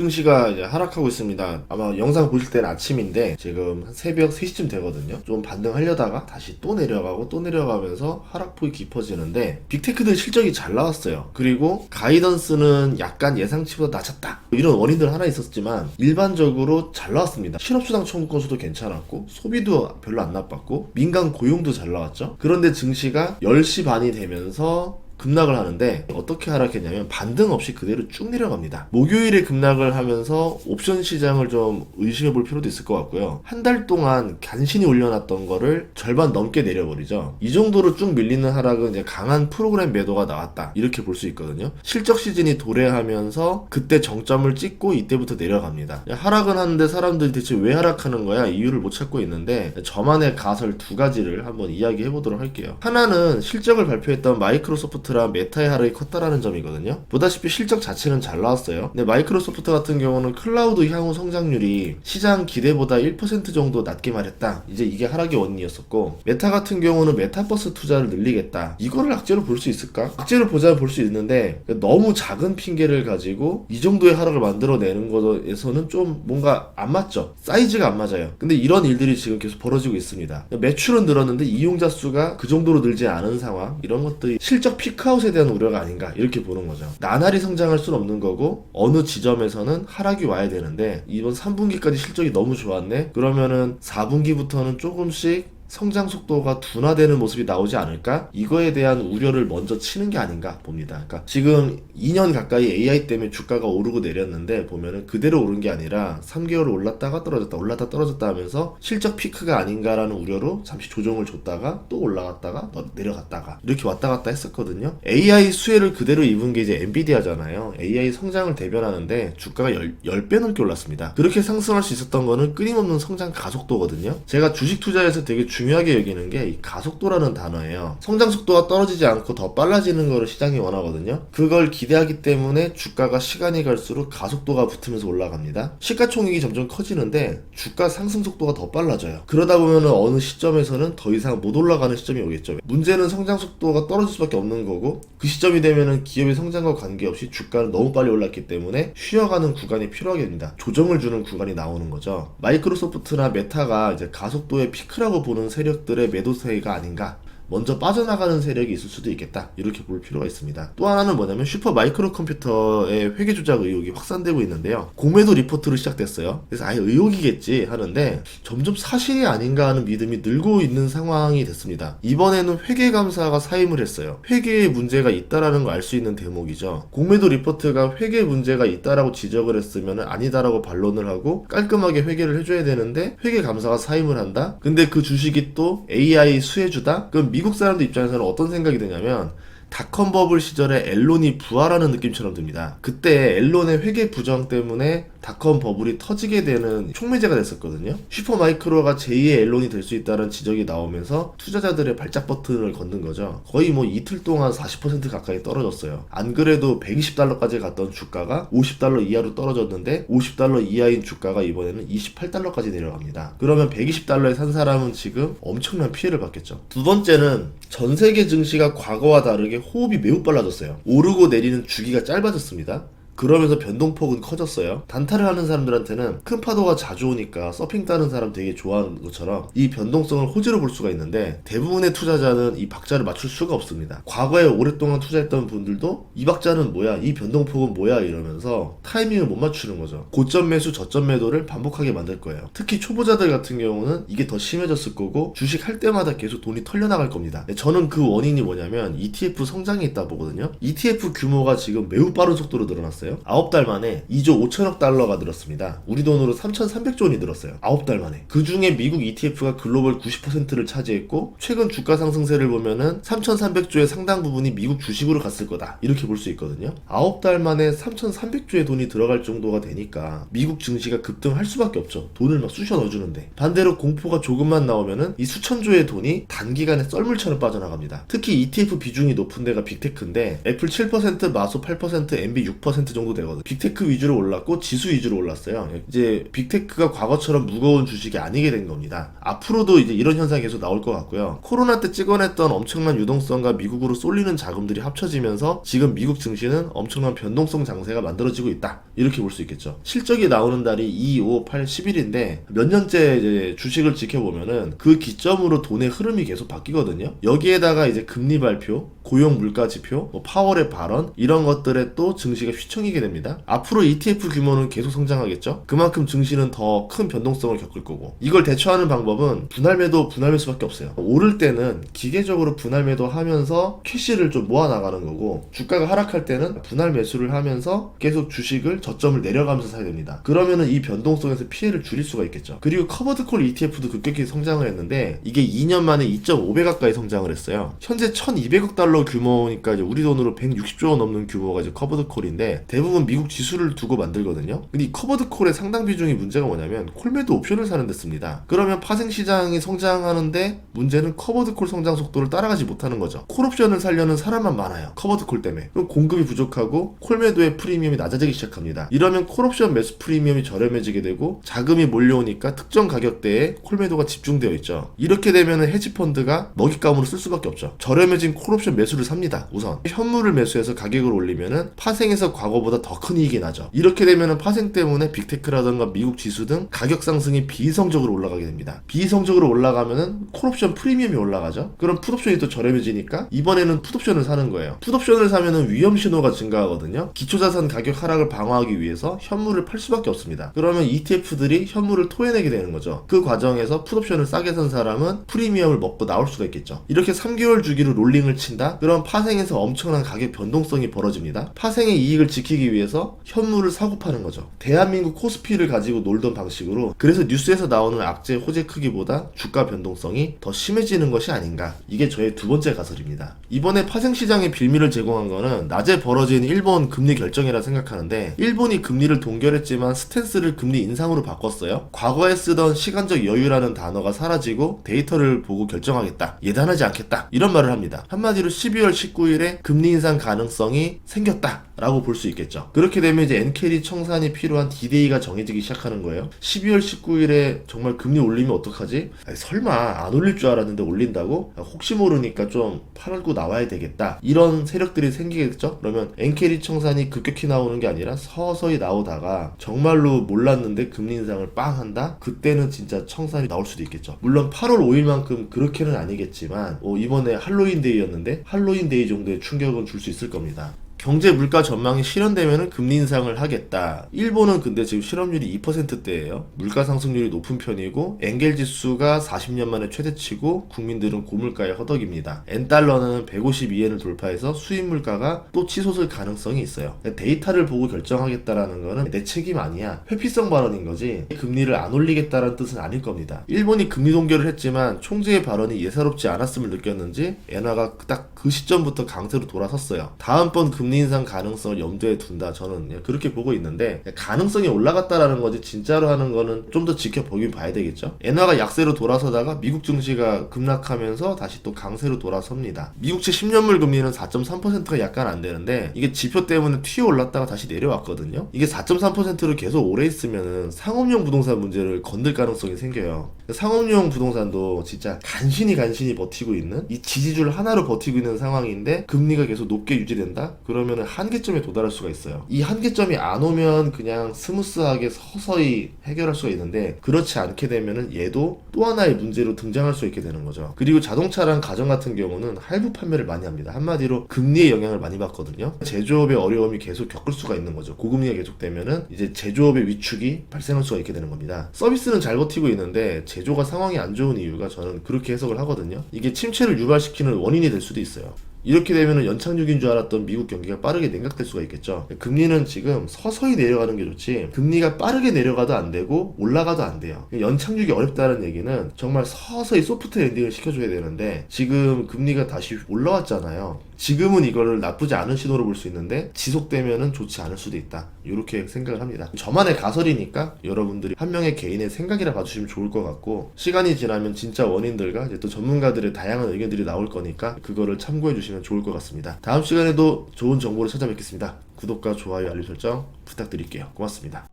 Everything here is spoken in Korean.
증시가 이제 하락하고 있습니다. 아마 영상 보실 때는 아침인데 지금 한 새벽 3시쯤 되거든요. 좀 반등하려다가 다시 또 내려가고 또 내려가면서 하락폭이 깊어지는데 빅테크들 실적이 잘 나왔어요. 그리고 가이던스는 약간 예상치보다 낮았다, 이런 원인들 하나 있었지만 일반적으로 잘 나왔습니다. 실업수당 청구 건수도 괜찮았고 소비도 별로 안 나빴고 민간 고용도 잘 나왔죠. 그런데 증시가 10시 반이 되면서 급락을 하는데 어떻게 하락했냐면 반등 없이 그대로 쭉 내려갑니다. 목요일에 급락을 하면서 옵션 시장을 좀 의심해 볼 필요도 있을 것 같고요. 한 달 동안 간신히 올려놨던 거를 절반 넘게 내려버리죠. 이 정도로 쭉 밀리는 하락은 이제 강한 프로그램 매도가 나왔다, 이렇게 볼 수 있거든요. 실적 시즌이 도래하면서 그때 정점을 찍고 이때부터 내려갑니다. 하락은 하는데 사람들이 대체 왜 하락하는 거야, 이유를 못 찾고 있는데 저만의 가설 두 가지를 한번 이야기해 보도록 할게요. 하나는 실적을 발표했던 마이크로소프트 메타의 하락이 컸다라는 점이거든요. 보다시피 실적 자체는 잘 나왔어요. 근데 마이크로소프트 같은 경우는 클라우드 향후 성장률이 시장 기대보다 1% 정도 낮게 말했다, 이제 이게 하락의 원인이었었고, 메타 같은 경우는 메타버스 투자를 늘리겠다, 이거를 악재로 볼 수 있을까? 악재로 보자면 볼 수 있는데 너무 작은 핑계를 가지고 이 정도의 하락을 만들어내는 거에서는 좀 뭔가 안 맞죠. 사이즈가 안 맞아요. 근데 이런 일들이 지금 계속 벌어지고 있습니다. 매출은 늘었는데 이용자 수가 그 정도로 늘지 않은 상황, 이런 것들이 실적 피크아웃에 대한 우려가 아닌가, 이렇게 보는 거죠. 나날이 성장할 수는 없는 거고 어느 지점에서는 하락이 와야 되는데 이번 3분기까지 실적이 너무 좋았네, 그러면은 4분기부터는 조금씩 성장 속도가 둔화되는 모습이 나오지 않을까? 이거에 대한 우려를 먼저 치는 게 아닌가 봅니다. 그러니까 지금 2년 가까이 AI 때문에 주가가 오르고 내렸는데 보면은 그대로 오른 게 아니라 3개월 올랐다가 떨어졌다, 올랐다 떨어졌다 하면서 실적 피크가 아닌가라는 우려로 잠시 조정을 줬다가 또 올라갔다가 내려갔다가 이렇게 왔다 갔다 했었거든요. AI 수혜를 그대로 입은 게 이제 엔비디아잖아요. AI 성장을 대변하는데 주가가 10배 넘게 올랐습니다. 그렇게 상승할 수 있었던 거는 끊임없는 성장 가속도거든요. 제가 주식 투자에서 되게 중요하게 여기는 게 이 가속도라는 단어예요. 성장 속도가 떨어지지 않고 더 빨라지는 거를 시장이 원하거든요. 그걸 기대하기 때문에 주가가 시간이 갈수록 가속도가 붙으면서 올라갑니다. 시가총액이 점점 커지는데 주가 상승 속도가 더 빨라져요. 그러다 보면 어느 시점에서는 더 이상 못 올라가는 시점이 오겠죠. 문제는 성장 속도가 떨어질 수밖에 없는 거고, 그 시점이 되면은 기업의 성장과 관계없이 주가는 너무 빨리 올랐기 때문에 쉬어가는 구간이 필요하게 됩니다. 조정을 주는 구간이 나오는 거죠. 마이크로소프트나 메타가 이제 가속도의 피크라고 보는 세력들의 매도세가 아닌가, 먼저 빠져나가는 세력이 있을 수도 있겠다, 이렇게 볼 필요가 있습니다. 또 하나는 뭐냐면 슈퍼 마이크로 컴퓨터의 회계 조작 의혹이 확산되고 있는데요. 공매도 리포트로 시작됐어요. 그래서 아예 의혹이겠지 하는데 점점 사실이 아닌가 하는 믿음이 늘고 있는 상황이 됐습니다. 이번에는 회계감사가 사임을 했어요. 회계에 문제가 있다라는 걸 알 수 있는 대목이죠. 공매도 리포트가 회계 문제가 있다라고 지적을 했으면 아니다라고 반론을 하고 깔끔하게 회계를 해줘야 되는데 회계감사가 사임을 한다? 근데 그 주식이 또 AI 수혜주다? 그럼 미국 사람들 입장에서는 어떤 생각이 드냐면 닷컴 버블 시절에 앨론이 부활하는 느낌처럼 듭니다. 그때 앨론의 회계 부정 때문에 닷컴 버블이 터지게 되는 촉매제가 됐었거든요. 슈퍼마이크로가 제2의 앨론이 될 수 있다는 지적이 나오면서 투자자들의 발작 버튼을 걷는 거죠. 거의 뭐 이틀 동안 40% 가까이 떨어졌어요. 안 그래도 120달러까지 갔던 주가가 50달러 이하로 떨어졌는데 50달러 이하인 주가가 이번에는 28달러까지 내려갑니다. 그러면 120달러에 산 사람은 지금 엄청난 피해를 받겠죠. 두 번째는 전 세계 증시가 과거와 다르게 호흡이 매우 빨라졌어요. 오르고 내리는 주기가 짧아졌습니다. 그러면서 변동폭은 커졌어요. 단타를 하는 사람들한테는 큰 파도가 자주 오니까 서핑 따는 사람 되게 좋아하는 것처럼 이 변동성을 호재로 볼 수가 있는데 대부분의 투자자는 이 박자를 맞출 수가 없습니다. 과거에 오랫동안 투자했던 분들도 이 박자는 뭐야, 이 변동폭은 뭐야 이러면서 타이밍을 못 맞추는 거죠. 고점 매수 저점 매도를 반복하게 만들 거예요. 특히 초보자들 같은 경우는 이게 더 심해졌을 거고 주식 할 때마다 계속 돈이 털려나갈 겁니다. 저는 그 원인이 뭐냐면 ETF 성장이 있다 보거든요. ETF 규모가 지금 매우 빠른 속도로 늘어났어요. 9달 만에 2조 5천억 달러가 늘었습니다. 우리 돈으로 3,300조 원이 늘었어요. 9달 만에. 그 중에 미국 ETF가 글로벌 90%를 차지했고 최근 주가 상승세를 보면은 3,300조의 상당 부분이 미국 주식으로 갔을 거다, 이렇게 볼 수 있거든요. 9달 만에 3,300조의 돈이 들어갈 정도가 되니까 미국 증시가 급등할 수밖에 없죠. 돈을 막 쑤셔 넣어주는데. 반대로 공포가 조금만 나오면은 이 수천조의 돈이 단기간에 썰물처럼 빠져나갑니다. 특히 ETF 비중이 높은 데가 빅테크인데 애플 7%, 마소 8%, 엔비 6% 정도 되거든요. 빅테크 위주로 올랐고 지수 위주로 올랐어요. 이제 빅테크가 과거처럼 무거운 주식이 아니게 된 겁니다. 앞으로도 이제 이런 현상이 계속 나올 것 같고요. 코로나 때 찍어냈던 엄청난 유동성과 미국으로 쏠리는 자금들이 합쳐지면서 지금 미국 증시는 엄청난 변동성 장세가 만들어지고 있다. 이렇게 볼 수 있겠죠. 실적이 나오는 달이 2, 5, 8, 10일인데 몇 년째 이제 주식을 지켜보면은 그 기점으로 돈의 흐름이 계속 바뀌거든요. 여기에다가 이제 금리 발표, 고용 물가 지표, 파월의 발언 이런 것들에 또 증시가 휘청이게 됩니다. 앞으로 ETF 규모는 계속 성장하겠죠. 그만큼 증시는 더 큰 변동성을 겪을 거고, 이걸 대처하는 방법은 분할 매도, 분할 매수밖에 없어요. 오를 때는 기계적으로 분할 매도 하면서 캐시를 좀 모아 나가는 거고, 주가가 하락할 때는 분할 매수를 하면서 계속 주식을 저점을 내려가면서 사야 됩니다. 그러면은 이 변동성에서 피해를 줄일 수가 있겠죠. 그리고 커버드콜 ETF도 급격히 성장을 했는데 이게 2년 만에 2.5배 가까이 성장을 했어요. 현재 1200억 달러 규모니까 이제 우리 돈으로 160조 원 넘는 규모가 이제 커버드콜인데 대부분 미국 지수를 두고 만들거든요. 근데 이 커버드콜의 상당 비중이 문제가 뭐냐면 콜매도 옵션을 사는 데 씁니다. 그러면 파생시장이 성장하는데 문제는 커버드콜 성장 속도를 따라가지 못하는 거죠. 콜옵션을 사려는 사람만 많아요. 커버드콜 때문에. 그럼 공급이 부족하고 콜매도의 프리미엄이 낮아지기 시작합니다. 이러면 콜옵션 매수 프리미엄이 저렴해지게 되고 자금이 몰려오니까 특정 가격대에 콜매도가 집중되어 있죠. 이렇게 되면 헤지펀드가 먹잇감으로 쓸 수밖에 없죠. 저렴해진 콜옵션 매수를 삽니다. 우선 현물을 매수해서 가격을 올리면은 파생에서 과거보다 더 큰 이익이 나죠. 이렇게 되면은 파생 때문에 빅테크라든가 미국 지수 등 가격 상승이 비이성적으로 올라가게 됩니다. 비이성적으로 올라가면은 콜옵션 프리미엄이 올라가죠. 그럼 풋옵션이 또 저렴해지니까 이번에는 풋옵션을 사는 거예요. 풋옵션을 사면은 위험 신호가 증가하거든요. 기초자산 가격 하락을 방어하기 위해서 현물을 팔 수밖에 없습니다. 그러면 ETF들이 현물을 토해내게 되는 거죠. 그 과정에서 풋옵션을 싸게 산 사람은 프리미엄을 먹고 나올 수가 있겠죠. 이렇게 3개월 주기로 롤링을 친다? 그럼 파생에서 엄청난 가격 변동성이 벌어집니다. 파생의 이익을 지키기 위해서 현물을 사고 파는 거죠. 대한민국 코스피를 가지고 놀던 방식으로. 그래서 뉴스에서 나오는 악재 호재 크기보다 주가 변동성이 더 심해지는 것이 아닌가. 이게 저의 두 번째 가설입니다. 이번에 파생시장에 빌미를 제공한 거는 낮에 벌어진 일본 금리 결정이라 생각하는데, 일본이 금리를 동결했지만 스탠스를 금리 인상으로 바꿨어요. 과거에 쓰던 시간적 여유라는 단어가 사라지고 데이터를 보고 결정하겠다, 예단하지 않겠다, 이런 말을 합니다. 한마디로 12월 19일에 금리 인상 가능성이 생겼다 라고 볼 수 있겠죠. 그렇게 되면 이제 엔캐리 청산이 필요한 디데이가 정해지기 시작하는 거예요. 12월 19일에 정말 금리 올리면 어떡하지? 아니, 설마 안 올릴 줄 알았는데 올린다고? 혹시 모르니까 좀 팔고 나와야 되겠다, 이런 세력들이 생기겠죠. 그러면 엔캐리 청산이 급격히 나오는 게 아니라 서서히 나오다가 정말로 몰랐는데 금리 인상을 빵 한다? 그때는 진짜 청산이 나올 수도 있겠죠. 물론 8월 5일만큼 그렇게는 아니겠지만 이번에 할로윈데이였는데 할로윈데이 정도의 충격은 줄 수 있을 겁니다. 경제 물가 전망이 실현되면 금리 인상을 하겠다. 일본은 근데 지금 실업률이 2%대예요. 물가 상승률이 높은 편이고 엔겔 지수가 40년 만에 최대치고 국민들은 고물가에 허덕입니다. 엔달러는 152엔을 돌파해서 수입 물가가 또 치솟을 가능성이 있어요. 데이터를 보고 결정하겠다라는 거는 내 책임 아니야, 회피성 발언인 거지 금리를 안 올리겠다라는 뜻은 아닐 겁니다. 일본이 금리 동결을 했지만 총재의 발언이 예사롭지 않았음을 느꼈는지 엔화가 딱 그 시점부터 강세로 돌아섰어요. 다음번 금리 인상 가능성을 염두에 둔다, 저는 그렇게 보고 있는데, 가능성이 올라갔다라는 거지 진짜로 하는 거는 좀 더 지켜보긴 봐야 되겠죠. 엔화가 약세로 돌아서다가 미국 증시가 급락하면서 다시 또 강세로 돌아섭니다. 미국채 10년물 금리는 4.3%가 약간 안 되는데 이게 지표 때문에 튀어 올랐다가 다시 내려왔거든요. 이게 4.3%로 계속 오래 있으면은 상업용 부동산 문제를 건들 가능성이 생겨요. 상업용 부동산도 진짜 간신히 버티고 있는, 이 지지줄 하나로 버티고 있는 상황인데 금리가 계속 높게 유지된다? 그러면 한계점에 도달할 수가 있어요. 이 한계점이 안 오면 그냥 스무스하게 서서히 해결할 수가 있는데, 그렇지 않게 되면은 얘도 또 하나의 문제로 등장할 수 있게 되는 거죠. 그리고 자동차랑 가전 같은 경우는 할부 판매를 많이 합니다. 한마디로 금리의 영향을 많이 받거든요. 제조업의 어려움이 계속 겪을 수가 있는 거죠. 고금리가 계속되면은 이제 제조업의 위축이 발생할 수가 있게 되는 겁니다. 서비스는 잘 버티고 있는데 제조가 상황이 안 좋은 이유가, 저는 그렇게 해석을 하거든요. 이게 침체를 유발시키는 원인이 될 수도 있어요. 이렇게 되면 연착륙인 줄 알았던 미국 경기가 빠르게 냉각될 수가 있겠죠. 금리는 지금 서서히 내려가는 게 좋지, 금리가 빠르게 내려가도 안 되고 올라가도 안 돼요. 연착륙이 어렵다는 얘기는 정말 서서히 소프트 랜딩을 시켜줘야 되는데, 지금 금리가 다시 올라왔잖아요. 지금은 이거를 나쁘지 않은 신호로 볼 수 있는데 지속되면은 좋지 않을 수도 있다, 이렇게 생각을 합니다. 저만의 가설이니까 여러분들이 한 명의 개인의 생각이라 봐주시면 좋을 것 같고, 시간이 지나면 진짜 원인들과 이제 또 전문가들의 다양한 의견들이 나올 거니까 그거를 참고해 주시면 좋을 것 같습니다. 다음 시간에도 좋은 정보로 찾아뵙겠습니다. 구독과 좋아요, 알림 설정 부탁드릴게요. 고맙습니다.